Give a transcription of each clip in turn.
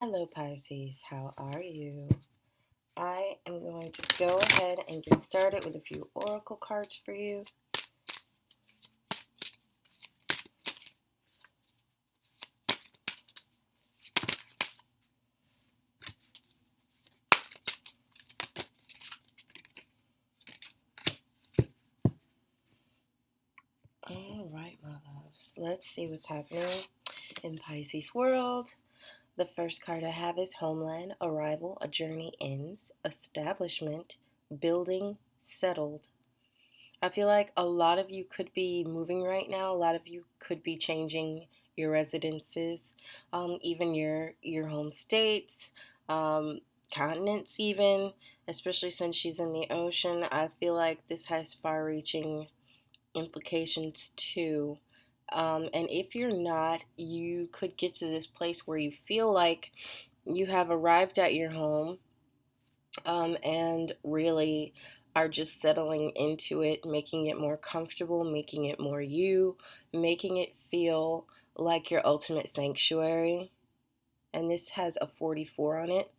Hello, Pisces. How are you? I am going to go ahead and get started with a few oracle cards for you. All right, my loves. Let's see what's happening in Pisces world. The first card I have is Homeland, Arrival, A Journey Ends, Establishment, Building, Settled. I feel like a lot of you could be moving right now. A lot of you could be changing your residences, even your home states, um, continents, even. Especially since she's in the ocean, I feel like this has far-reaching implications too. And if you're not, you could get to this place where you feel like you have arrived at your home, and really are just settling into it, making it more comfortable, making it more you, making it feel like your ultimate sanctuary. And this has a 44 on it.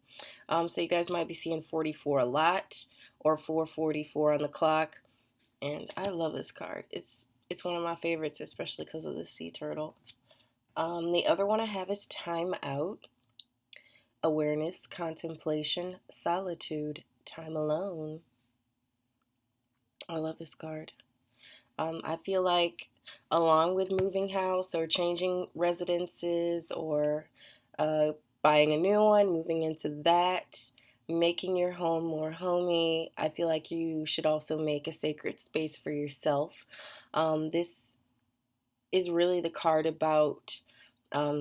So you guys might be seeing 44 a lot, or 444 on the clock. And I love this card. It's one of my favorites, especially because of the sea turtle. The other one I have is Time Out. Awareness, contemplation, solitude, time alone. I love this card. I feel like, along with moving house or changing residences or uh, buying a new one, moving into that, making your home more homey, I feel like you should also make a sacred space for yourself. This is really the card about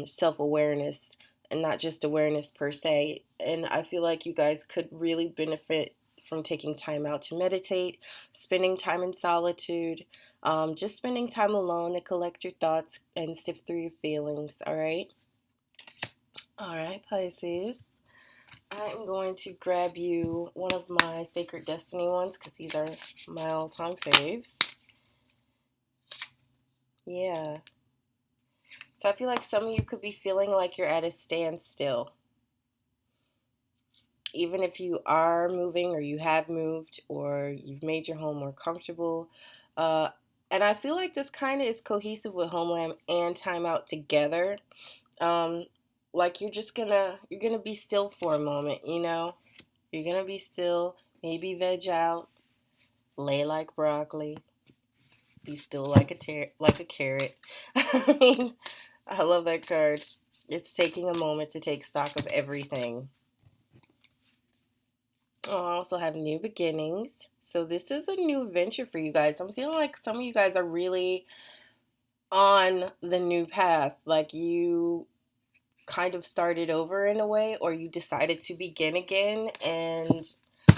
self awareness and not just awareness per se. And I feel like you guys could really benefit from taking time out to meditate, spending time in solitude, just spending time alone to collect your thoughts and sift through your feelings. All right, Pisces. I'm going to grab you one of my Sacred Destiny ones because these are my all time faves. Yeah. So I feel like some of you could be feeling like you're at a standstill. Even if you are moving or you have moved or you've made your home more comfortable. Uh, and I feel like this kind of is cohesive with Homeland and Time Out together. Um, like you're gonna be still for a moment, you know? You're gonna be still, maybe veg out, lay like broccoli, be still like like a carrot. I mean, I love that card. It's taking a moment to take stock of everything. Oh, I also have new beginnings. So this is a new venture for you guys. I'm feeling like some of you guys are really on the new path. Like you kind of started over in a way, or you decided to begin again. And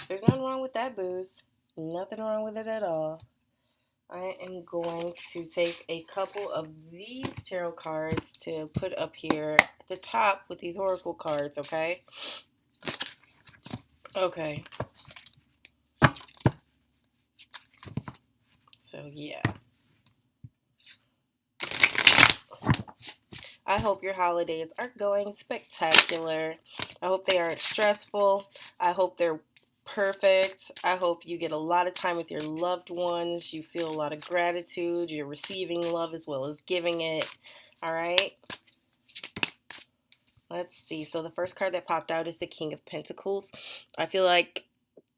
there's nothing wrong with that, booze. Nothing wrong with it at all. I am going to take a couple of these tarot cards to put up here at the top with these oracle cards, okay? Okay. So, yeah. I hope your holidays are going spectacular. I hope they aren't stressful. I hope they're perfect. I hope you get a lot of time with your loved ones. You feel a lot of gratitude. You're receiving love as well as giving it. All right. Let's see. So the first card that popped out is the King of Pentacles. I feel like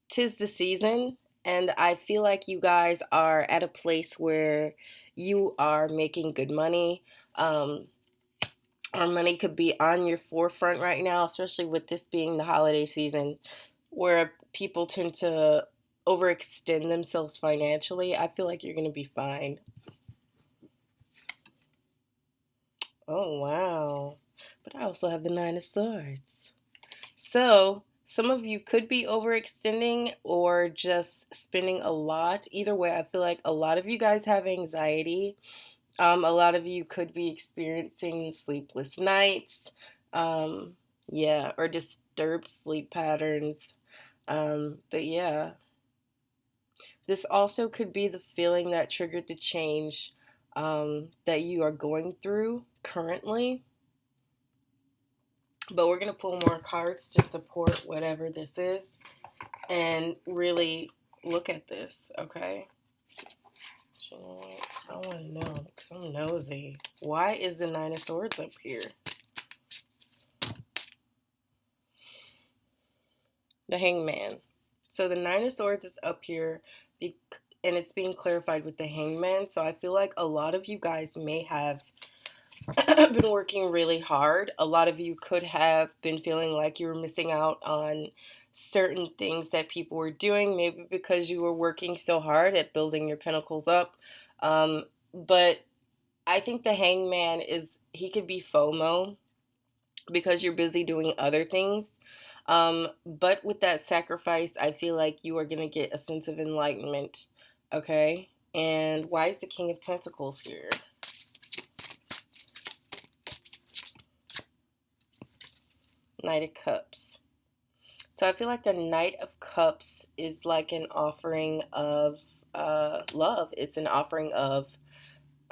'tis the season, and I feel like you guys are at a place where you are making good money. Our money could be on your forefront right now, especially with this being the holiday season where people tend to overextend themselves financially. I feel like you're going to be fine. Oh, wow. But I also have the Nine of Swords. So, some of you could be overextending or just spending a lot. Either way, I feel like a lot of you guys have anxiety. A lot of you could be experiencing sleepless nights, yeah, or disturbed sleep patterns. But yeah, this also could be the feeling that triggered the change that you are going through currently. But we're going to pull more cards to support whatever this is and really look at this, okay? You know what? I want to know because I'm nosy. Why is the Nine of Swords up here? The Hangman. So the Nine of Swords is up here and it's being clarified with the Hangman. So I feel like a lot of you guys may have been working really hard. A lot of you could have been feeling like you were missing out on certain things that people were doing, maybe because you were working so hard at building your pinnacles up. But I think the Hangman he could be FOMO because you're busy doing other things. But with that sacrifice, I feel like you are going to get a sense of enlightenment. Okay? And why is the King of Pentacles here? Knight of Cups. So I feel like the Knight of Cups is like an offering of love. It's an offering of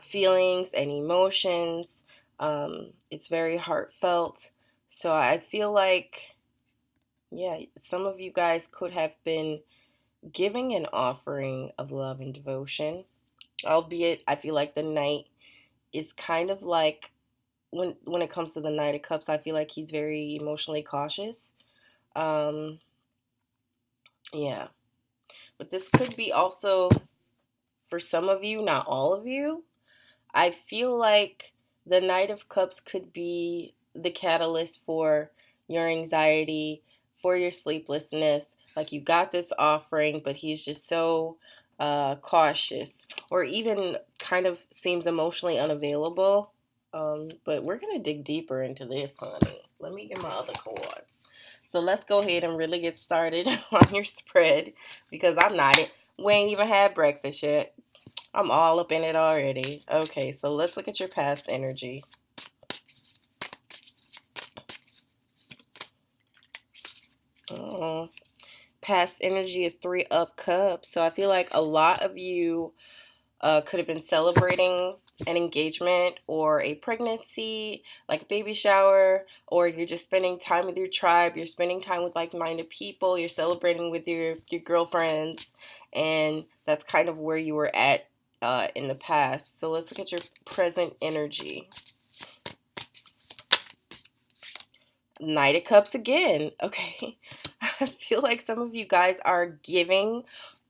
feelings and emotions. It's very heartfelt. So I feel like, yeah, some of you guys could have been giving an offering of love and devotion. Albeit, I feel like the Knight is kind of like, when it comes to the Knight of Cups, I feel like he's very emotionally cautious. Um, yeah. But this could be also, for some of you, not all of you, I feel like the Knight of Cups could be the catalyst for your anxiety, for your sleeplessness. Like you got this offering, but he's just so cautious, or even kind of seems emotionally unavailable. But we're going to dig deeper into this, honey. Let me get my other cards. So let's go ahead and really get started on your spread because I'm not it. We ain't even had breakfast yet. I'm all up in it already. Okay, so let's look at your past energy. Oh, past energy is 3 of Cups. So I feel like a lot of you could have been celebrating an engagement or a pregnancy, like a baby shower, or you're just spending time with your tribe. You're spending time with like-minded people. You're celebrating with your girlfriends, and that's kind of where you were at in the past. So let's look at your present energy. Knight of Cups again. Okay. I feel like some of you guys are giving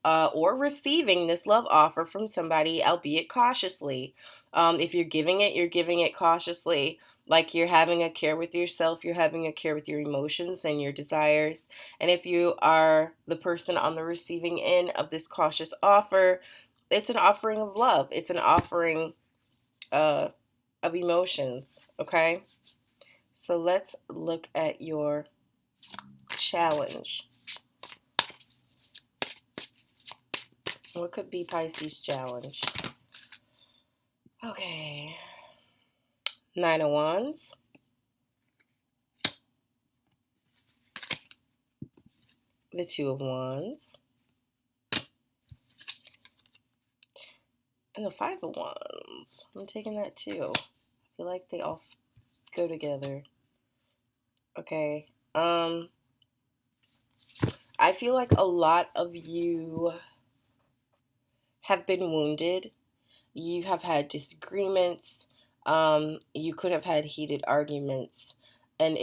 or receiving this love offer from somebody, albeit cautiously. If you're giving it cautiously. Like you're having a care with yourself, you're having a care with your emotions and your desires. And if you are the person on the receiving end of this cautious offer, it's an offering of love. It's an offering of emotions. Okay. So let's look at your challenge. What could be Pisces' challenge? Okay. 9 of Wands. The 2 of Wands. And the 5 of Wands. I'm taking that too. I feel like they all go together. Okay. I feel like a lot of you have been wounded. You have had disagreements. You could have had heated arguments. And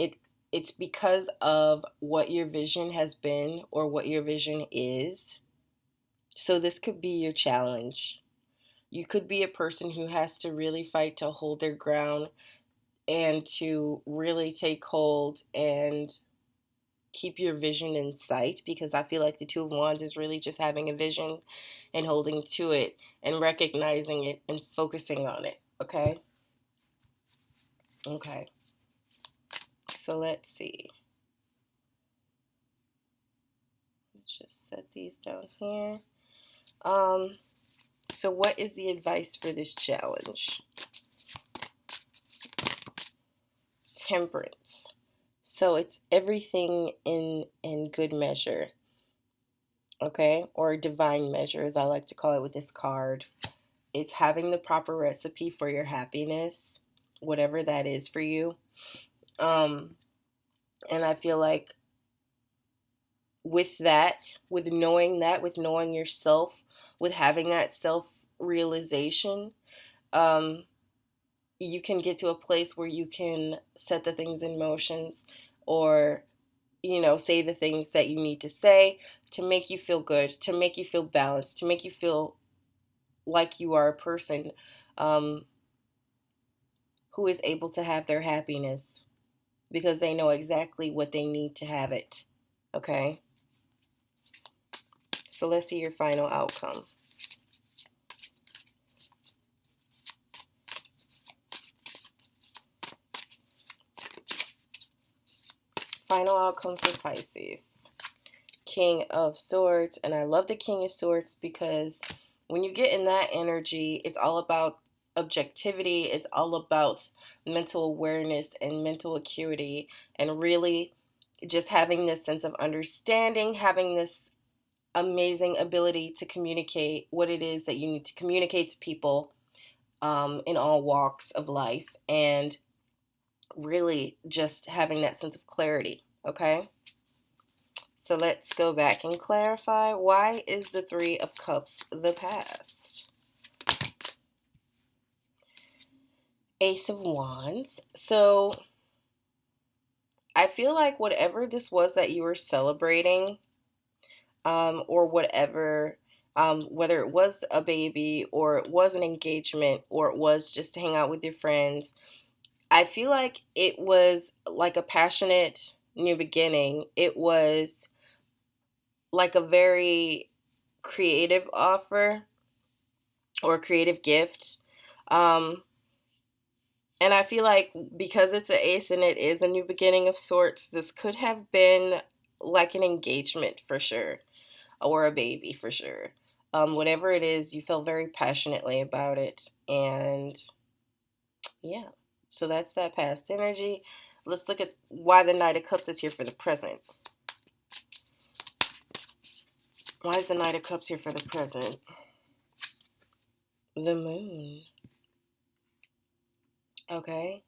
it's because of what your vision has been or what your vision is. So this could be your challenge. You could be a person who has to really fight to hold their ground and to really take hold and keep your vision in sight, because I feel like the 2 of Wands is really just having a vision and holding to it and recognizing it and focusing on it. Okay? Okay. So let's see. Let's just set these down here. So what is the advice for this challenge? Temperance. So it's everything in good measure. Okay? Or divine measure, as I like to call it with this card. It's having the proper recipe for your happiness, whatever that is for you. And I feel like with that, with knowing that, with knowing yourself, with having that self realization, um, you can get to a place where you can set the things in motions, or say the things that you need to say to make you feel good, to make you feel balanced, to make you feel like you are a person um, who is able to have their happiness because they know exactly what they need to have it. Okay? So let's see your final outcome. Final outcome for Pisces. King of Swords. And I love the King of Swords because when you get in that energy, it's all about objectivity. It's all about mental awareness and mental acuity, and really just having this sense of understanding, having this amazing ability to communicate what it is that you need to communicate to people in all walks of life, and really just having that sense of clarity. Okay? So let's go back and clarify, why is the Three of Cups the past? Ace of Wands. So I feel like whatever this was that you were celebrating, or whatever, whether it was a baby or it was an engagement or it was just to hang out with your friends, I feel like it was like a passionate new beginning. It was like a very creative offer or creative gift. Um, and I feel like because it's an ace and it is a new beginning of sorts, this could have been like an engagement for sure, or a baby for sure. Whatever it is, you feel very passionately about it. And yeah, so that's that past energy. Let's look at why the Knight of Cups is here for the present. Why is the Knight of Cups here for the present? The Moon. Okay.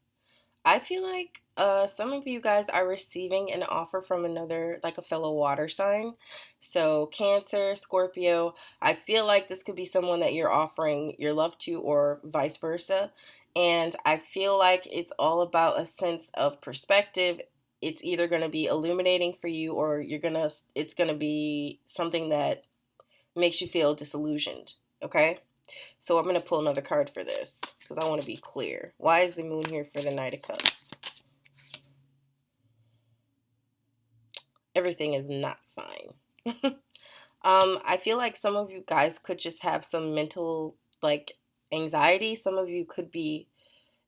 I feel like some of you guys are receiving an offer from another, like a fellow water sign. So, Cancer, Scorpio. I feel like this could be someone that you're offering your love to, or vice versa. And I feel like it's all about a sense of perspective. It's either going to be illuminating for you, or it's going to be something that makes you feel disillusioned. Okay? So, I'm going to pull another card for this because I want to be clear. Why is the Moon here for the Knight of Cups? Everything is not fine. I feel like some of you guys could just have some mental, like, anxiety. Some of you could be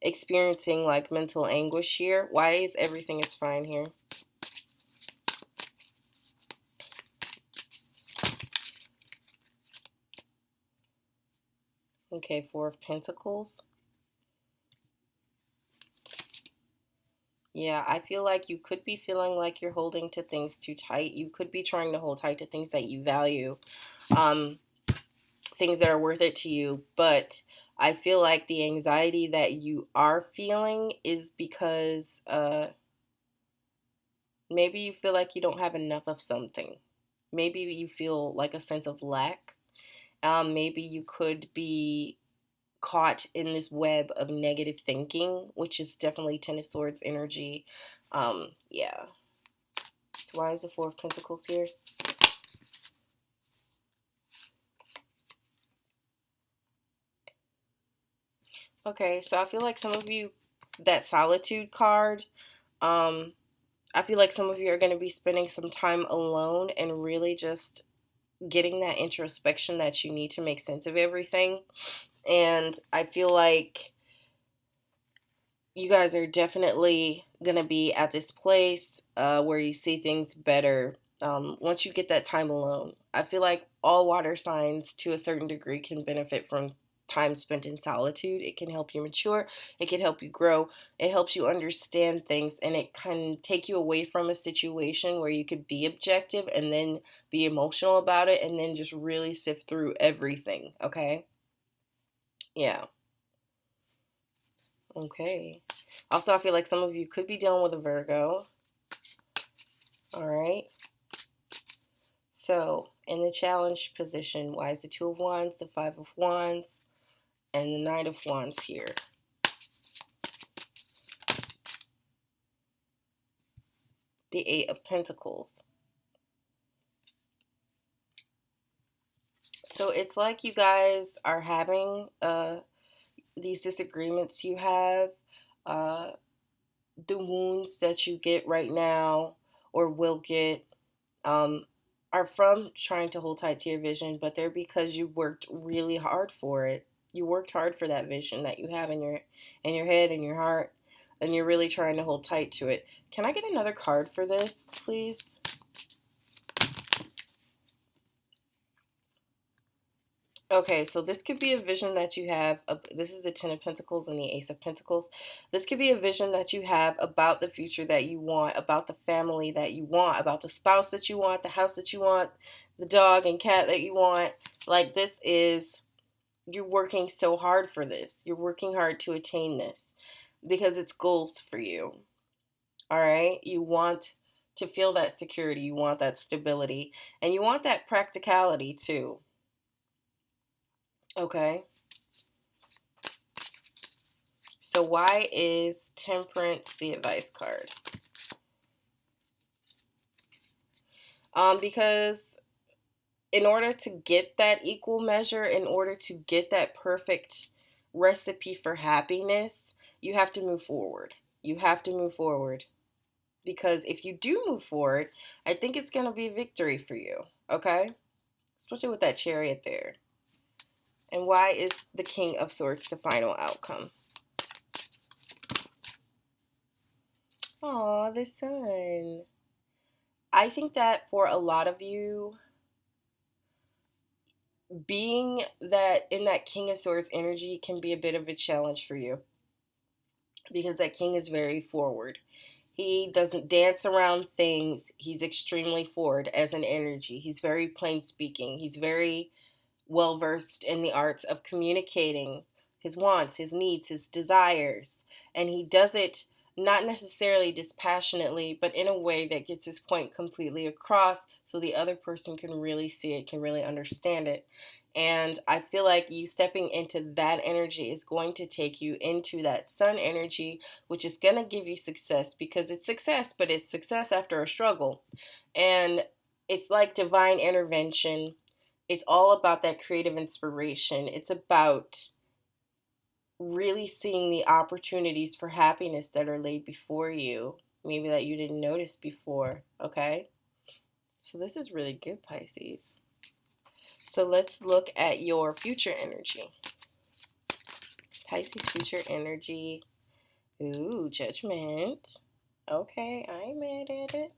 experiencing like mental anguish here. Why is everything is fine here? Okay, Four of Pentacles. Yeah, I feel like you could be feeling like you're holding to things too tight. You could be trying to hold tight to things that you value. Um, Things that are worth it to you, but I feel like the anxiety that you are feeling is because maybe you feel like you don't have enough of something. Maybe you feel like a sense of lack. Maybe you could be caught in this web of negative thinking, which is definitely Ten of Swords energy. Yeah. So why is the Four of Pentacles here? Okay, so I feel like some of you, that solitude card, um, I feel like some of you are going to be spending some time alone and really just getting that introspection that you need to make sense of everything. And I feel like you guys are definitely going to be at this place where you see things better once you get that time alone. I feel like all water signs to a certain degree can benefit from time spent in solitude. It can help you mature, it can help you grow, it helps you understand things, and it can take you away from a situation where you could be objective and then be emotional about it and then just really sift through everything. Okay? Yeah. Okay. Also, I feel like some of you could be dealing with a Virgo. All right. So in the challenge position, why is the Two of Wands, the Five of Wands, and the Knight of Wands here? The Eight of Pentacles. So it's like you guys are having these disagreements you have, the wounds that you get right now or will get, are from trying to hold tight to your vision, but they're because you worked really hard for it. You worked hard for that vision that you have in your head and your heart, and you're really trying to hold tight to it. Can I get another card for this, please? Okay, so this could be a vision that you have. This is the Ten of Pentacles and the Ace of Pentacles. This could be a vision that you have about the future that you want, about the family that you want, about the spouse that you want, the house that you want, the dog and cat that you want. Like, this is, you're working so hard for this. You're working hard to attain this because it's goals for you. All right? You want to feel that security. You want that stability. And you want that practicality too. Okay? So why is Temperance the advice card? Because in order to get that equal measure, in order to get that perfect recipe for happiness, you have to move forward. You have to move forward. Because if you do move forward, I think it's going to be victory for you. Okay? Especially with that Chariot there. And why is the King of Swords the final outcome? Aw, the Sun. I think that for a lot of you, being that in that King of Swords energy can be a bit of a challenge for you because that King is very forward. He doesn't dance around things. He's extremely forward as an energy. He's very plain speaking. He's very well versed in the arts of communicating his wants, his needs, his desires. And he does it not necessarily dispassionately, but in a way that gets his point completely across so the other person can really see it, can really understand it. And I feel like you stepping into that energy is going to take you into that Sun energy, which is going to give you success because it's success, but it's success after a struggle. And it's like divine intervention. It's all about that creative inspiration. It's about really seeing the opportunities for happiness that are laid before you, maybe that you didn't notice before, okay? So this is really good, Pisces. So let's look at your future energy. Pisces future energy. Ooh, Judgment. Okay, I ain't mad at it.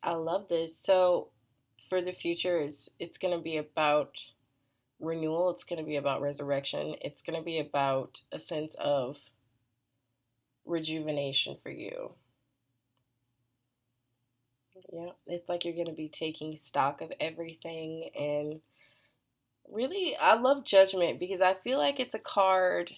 I love this. So for the future, it's going to be about renewal. It's going to be about resurrection. It's going to be about a sense of rejuvenation for you. Yeah, it's like you're going to be taking stock of everything. And really, I love Judgment because I feel like it's a card.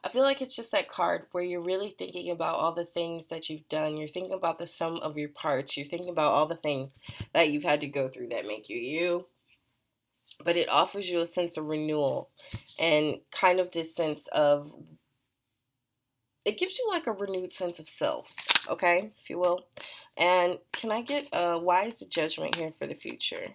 I feel like it's just that card where you're really thinking about all the things that you've done. You're thinking about the sum of your parts. You're thinking about all the things that you've had to go through that make you you. But it offers you a sense of renewal and kind of this sense of, it gives you like a renewed sense of self, okay, if you will. And can I get why is the Judgment here for the future?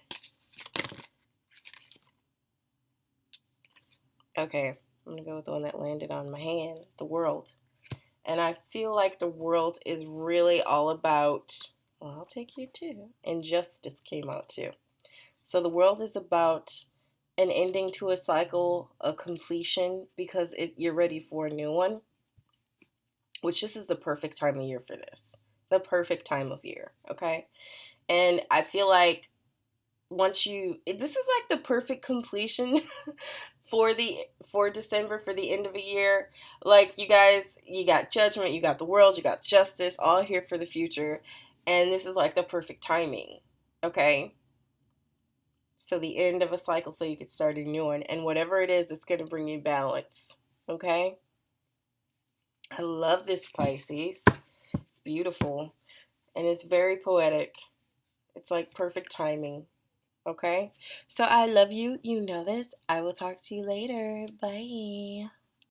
Okay, I'm gonna go with the one that landed on my hand, the World. And I feel like the World is really all about, well, I'll take you too. Injustice came out too. So the World is about an ending to a cycle, a completion, because you're ready for a new one. Which this is the perfect time of year for this. The perfect time of year, okay? And I feel like this is like the perfect completion for December, for the end of a year. Like, you guys, you got Judgment, you got the World, you got Justice, all here for the future. And this is like the perfect timing, okay? So the end of a cycle so you could start a new one. And whatever it is, it's going to bring you balance, okay? I love this Pisces. It's beautiful and it's very poetic. It's like perfect timing. Okay? So I love you. You know this. I will talk to you later. Bye.